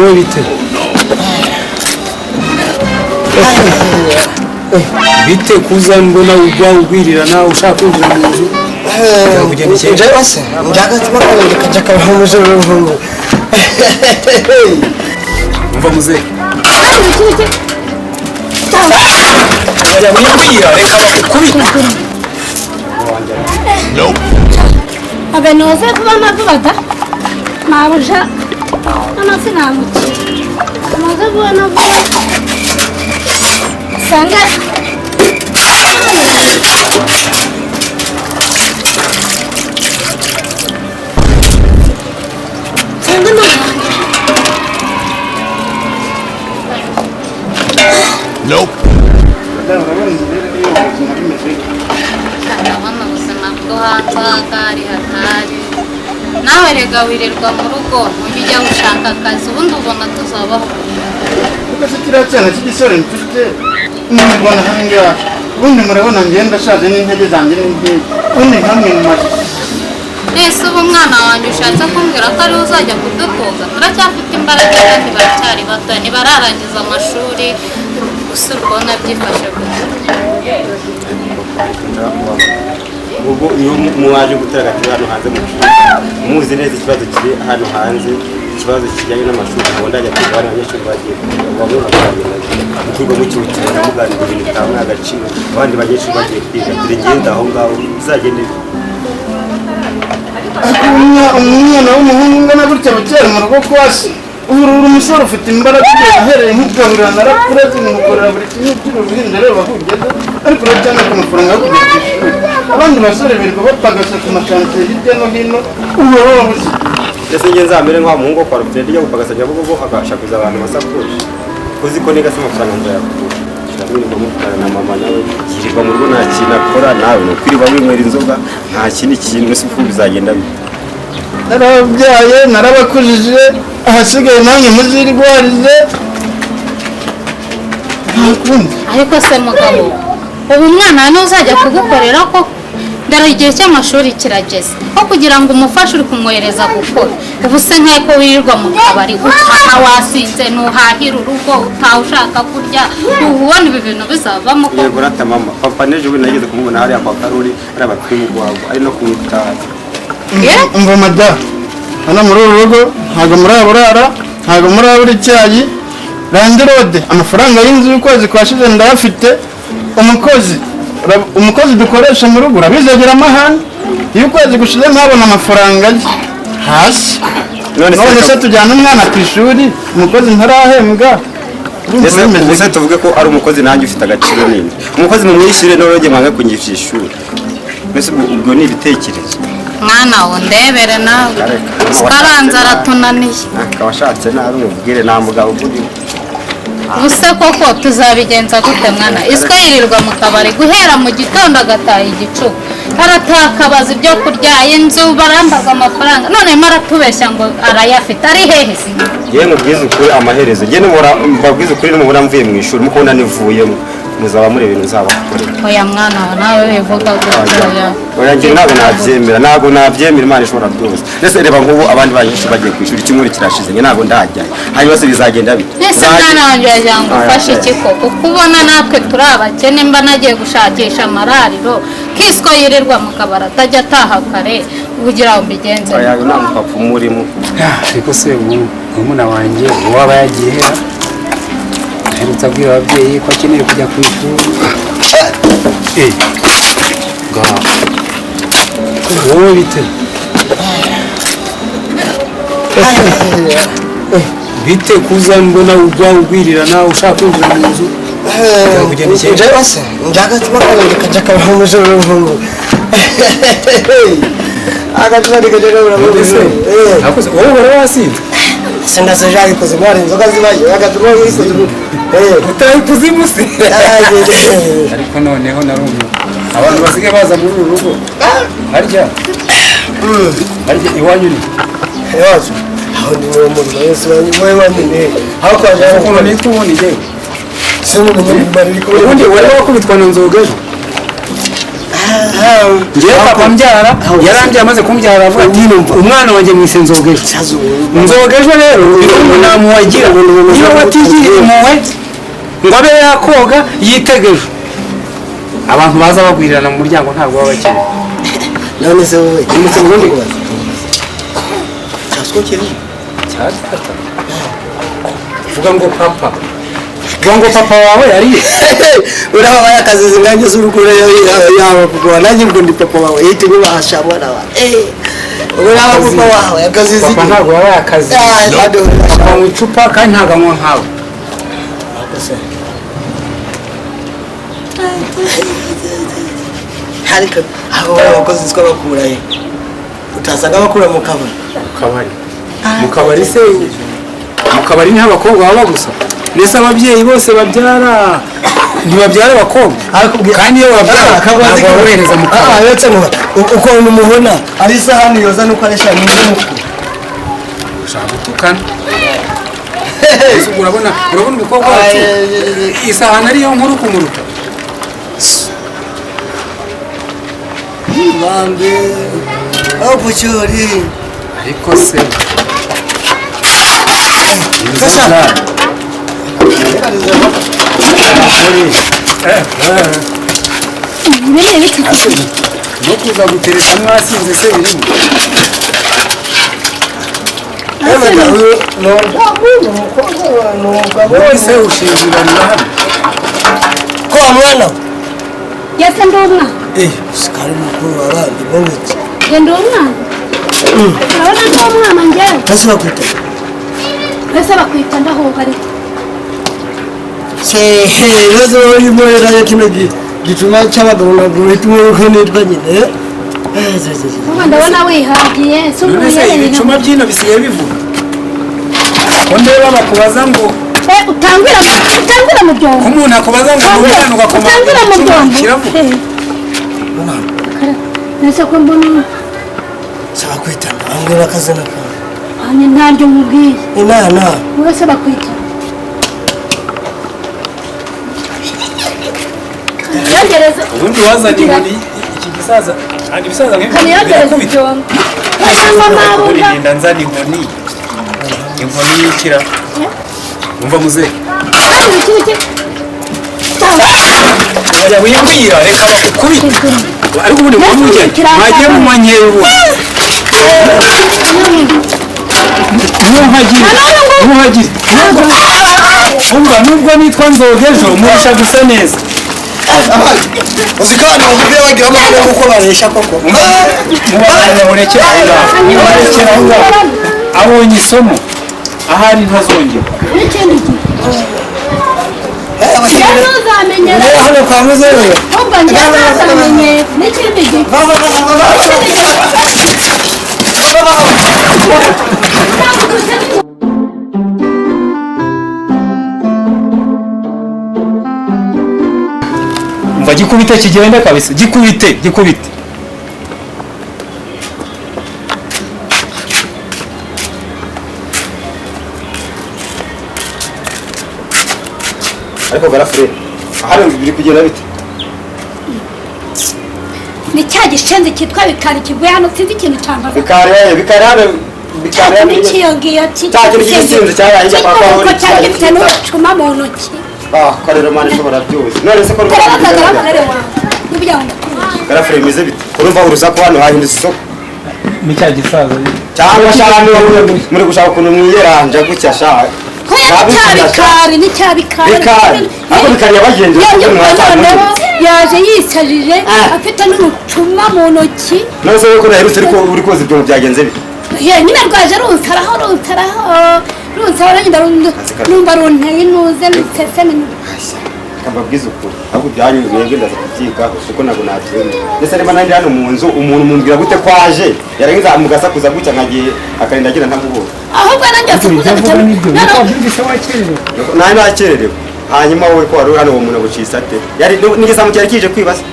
wowe bite bite kuza mbona ugwirira nawe ushaka kwinjira mu nzu njyewe se njyaga tubakorera kajya kabaho umujuru umva muzehe bajya mwibwira reka bagukubita abenoze kuba navubaga mabuja amafi namukiye amaze kuba navuga sanga Nope. ndabona ubuzima bwo hanze ahagari hatari nawe rega wirirwa mu rugo ujya ujya gushaka akazi ubundi ubona tuzabaho kuko se kiriya cyana cy'igisore mfite mubibona ahangaha ubundi murabona ngenda ashaje n'intege zanjye n'intege ubundi nkamwe mu maso nese ubu umwana wanjye ushatse kumbwira ko ariwe uzajya kudutoza turacyafite imbaraga kandi baracyari bato ntibararangiza amashuri gusa urabona byifashe gutya ubwo iyo mwaje gutera agati hano hanze mu cyumba muzi neza ikibazo kiri hano hanze ikibazo kijyanye n'amashuri ubu ndajya kwiga abanyeshuri bagiye bamwe bakagenda ikigo mu cyuho kibona muganira ibintu bitanga agaciro abandi banyeshuri bagiye kwiga turi ngenda aho ngaho bizagende umwana w'umuhungu ungana gutya bakera mu rugo kwasi uri umusore ufite imbaraga uhereye nk'ugaburira narakureze mukorera buri kimwe cy'uruhinja reba aho ugeze ariko uracyana ku mafaranga yo kujya ku ishuri abandi basore birirwa bapagasa ku mashansiye hirya no hino ubu wabuze ndetse njye nzamere nk'aho umuhungu wo kwa rufite ryo gupagasa nyabugogo agashakuza abantu basakoje uzi ko niga se amafaranga nzayakura wirirwa muvugana na mama nawe yirirwa mu rugo nta kintu akora nawe ni ukwirirwa winywera inzoga nta kindi kintu si uko bizagenda bite narababyaye narabakujije ahasigaye nanjye muzirwarize ntakundi ariko se mugabo ubu umwana niwe uzajya kugukorera ko dore igihe cy'amashuri kirageze aho kugira ngo umufashe uri kumwohereza gukora ubu se nk'uko wirirwa mu kabari utaha wasinze ntuhahira urugo utaha ushaka kurya ubona ibi bintu bizavamo ko yego rata mama papa n'ejo bundi nageze kumubona hariya kwa karori ari abakwimu rwabo ari no kumutaha umva mada hano muri uru rugo ntabwo muraburara ntabwo murabura icyayi randirode amafaranga y'inzu y'ukwezi kwashize ndayafite umukozi dukoresha mu rugo urabizagira amahane iyo ukwezi gushize ntabona amafaranga ye hasi none se tujyana umwana ku ishuri umukozi ntarahembwa ese tuvuge ko ari umukozi nanjye ufite agaciro nini umukozi mumwishyure none mwange kungisha ishuri mbese ubwo ni ibitekerezo mwana wo ndebere nawe sikaranza aratunaniye akabashatse nabi umubwire nta mugabo urimo ubuse koko tuzabigenza gute mwana iswe yirirwa mu kabari guhera mu gitondo agataha igicuku aratakabaza ibyo kurya inzu barambaza amafaranga none maratubeshya ngo arayafite ari hehe se yewe mubwize ukuri amaherezo njye mbabwize ukuri n'umubona mvuye mu ishuri mukubona nivuyemo muzaba muri ibintu nzabakorera oya mwana wa nawe wivuga gutya oya njye ntabwo nabyemera imana ishobora byose ndetse reba nk'ubu abandi banyeshuri bagiye ku ishuri icyumweru kirashize njye ntabwo ndajyayo hanyuma se bizagenda bite ese mwana wanjye wagira ngo ufashe iki koko kubona natwe turi abakene mba nagiye gushakisha amarariro kisiko yirirwa mu kabari atajya ataha kare kugira ngo mbigenze oya nta mupapa umurimo ariko se murumuna wanjye uwaba yagiye hera aherutse abwira ababyeyi ko akeneye kujya ku ishuri ngaho wowe bite bite kuza mbona ugwirira nawe ushaka kwinjira mu nzu njyewe se njyaga tubakorera kajya kabaho umujuru agacurari kajya kabura mu ijoro wowe wari wasinze sindasoje arikoze mwari inzoga zibaye agacupa w'ikoze utari kuzimu se ariko noneho narumiwe abantu basigaye baza muri uru rugo harya iwanyu ni iwacu aho ni wowe muntu wese wowe wamenye aho kwaje ukuntu nitwa ubundi njyewe se umuntu muri bari ubundi wari wakubitwa na nzoga ngewe papa mbyara yarambye amaze kumbyara avuga ati umwana wanjye mwise nzogejo nzogejo rero bivuga nta muwagira niba watigiriye impuhwe ngo abe yakoga yitegejo abantu baza bagwirirana mu muryango ntabwo baba bakeneye none se wowe umutse ubundi kubaza cyaswo kiri cyatata vuga ngo papa wawe yariye uraho yakazi zinganye z'urukure yawe kuko nanjye ngo ndi papa wawe yite nibahasha mwana wa uraho papa wawe yakazi ziki papa ntabwo yaba yakazi papa mu icupa kandi ntabwo anywa nkawe harika aho abakozi twabakura he utasanga bakura mu kabari se mu kabari niho abakobwa baba gusa ndetse ababyeyi bose babyara ntibabyara abakobwa kandi iyo babyara ntabwo babohereza mu kabari uretse ngo ukuntu umubona ari isahani yoza nuko aresha n'umuku ushaka gutukana urabona umukobwa wacu isahani ariyo nkuru kumuruta bambe aho pucyuri ariko se no kuza gutereka mwasinze se birimo wese ushingiranira hano ko wamubona yese ndi umwana sikari mukuru wabandi bonetse ndi umwana urabona ko umwana njyewe basi bakwita mbese bakwita ndahuha ariko ibibazo urimo rero kino gituma cy'abagabo ntabwo uhitamo yuko nitwa nyine ubu ndabona wihagiye si none se ibicuma by'ino bisigaye bivuga ko ndeba bakubaza ngo utangira mu byombo ko umuntu akubaza ngo umwana ugakoma utangira mu byombo mbese ko mbona saba kwita ambwira akazina kawe hanyuma ntaryo mubwiye inana wese bakwita yagereza ubundi wazanye inkoni iki gisaza kandi ibisaza kandi yagereza ibyombo cyangwa mabuga ngenda nzana inkoni y'ikira umva muzehe oya wimbwira reka bakukubite ariko ubundi mwamujye mwagiye mu manyeri ubu ntuhagire umva nubwo nitwa nzogejo murusha gusa neza uziko abantu bavuye bagira amahane kuko baresha koko murekera aho ngaho abonye isomo ahari ntazongera n'ikindi gihe ntuzamenyere hano kwa muzehe ahubwo njye ntuzamenyere n'ikindi gihe umva gikubite kigenda kabisa gikubite ariko garafure hano biri kugenda bite ni cya gishenzi cyitwa bikari kivuye hano sinzi ikintu cyambaza bikari hano n'ikiyogiyo cya kintu cy'igisinzi cyaraye ko cyari gifite n'ubucuma mu ntoki karero mani ishobora byose none se ko garafure bimeze bite urumva urusaku hano hahindutse isoko ni cya gisaza cyangwa shano muri gushaka ukuntu mwiyeranja gutya shaka n'icyabikari ariko bikari yabagenzi yaje yisarije afite n'urucuma mu ntoki none se ko naherutse ariko uri koza ibyo byagenze bite nyine rwaje runsaraho numva runteye inuze n'iseseme kambabwiza ukuri ahubwo byanyu mwebwe ndaza kubyigaho kuko ntabwo nabyemera ndetse niba nanjye hano mu nzu umuntu mumbwira gute ko aje yarangiza mugasakuza gutya nkagiye akarinda agira ntamubonye ahubwo nanjye asakuza nawe nakererewe hanyuma wowe ko wari hano uwo muntu agucisa ate n'igisambu cyari kije kwibaza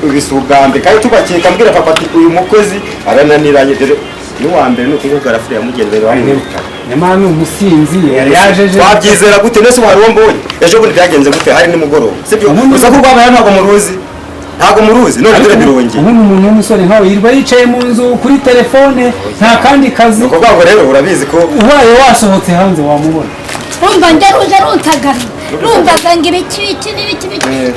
ubisa ubwambe kandi tubakeka mbwira papa ati uyu mukozi arananiranye dore n'uwa mbere ni ukuvuga garafure yamugenzi bamwirukana nyamara ni umusinzi yari yajeje wabyizera gute nese wari uwo mbonye ejo bundi byagenze gute hari nimugoroba sibyo gusa ko rwabaye ntabwo muruzi none dore birongeye ubu umuntu w'umusore nkawe yirwa yicaye mu nzu kuri telefone nta kandi kazi uko bwabo rero urabizi ko ubaye wasohotse hanze wamubona urumva ndaruje runtagara rumvaga ngo ibiki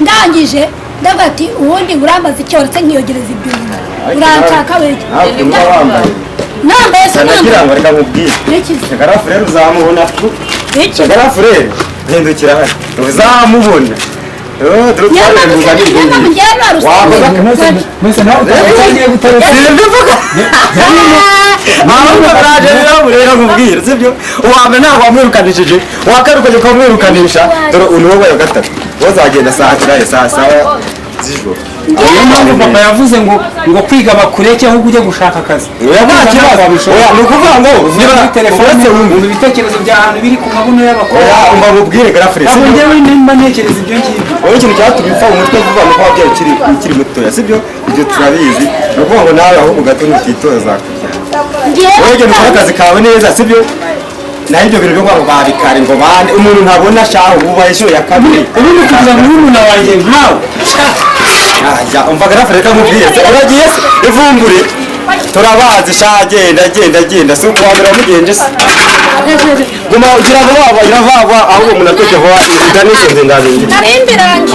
ndangije ndavuga ati ubundi uramaze icyoretse nkiyogereza ibyuma uranshaka wege nambaye se nagira ngo reka mubwire shagarafu rero uzamubona shagarafu rero hindukira hano uzamubona sibyo uwambere ntabwo wamwirukanishije wakarukanye ukamwirukanisha dore uyu wowe wa gatatu wazagenda saa saba z'ijoro niyo mpamvu papa yavuze ngo kwiga bakureke ahubwo ujye gushaka akazi ni ukuvuga ngo muri telefone mu bitekerezo bya hantu biri ku mabuno y'abakobwa mbabubwire garafure ntabwo njyewe nimba ntekereza ibyo ngibyo wowe ikintu cyatumye upfa mu mutwe vuba nuko wabyaye ukiri mutoya sibyo ibyo turabizi ni ukuvuga ngo nawe ahubwo gato ntutitoza kubyara wowe genda ukore akazi kawe neza sibyo naho ibyo bintu byo kuvuga ngo babikare ngo bande umuntu ntabona shaho ubaye inshuro ya kabiri ubundi kugira ngo n'umuntu wanjye nkawe umva garafure reka nkubwire uragiye se ivumbure turabazi sha genda si ukuwambere wamugenje se guma ugira vuba ahubwo umuntu atoke vuba inda n'ingenzi ndabingira narimbiranje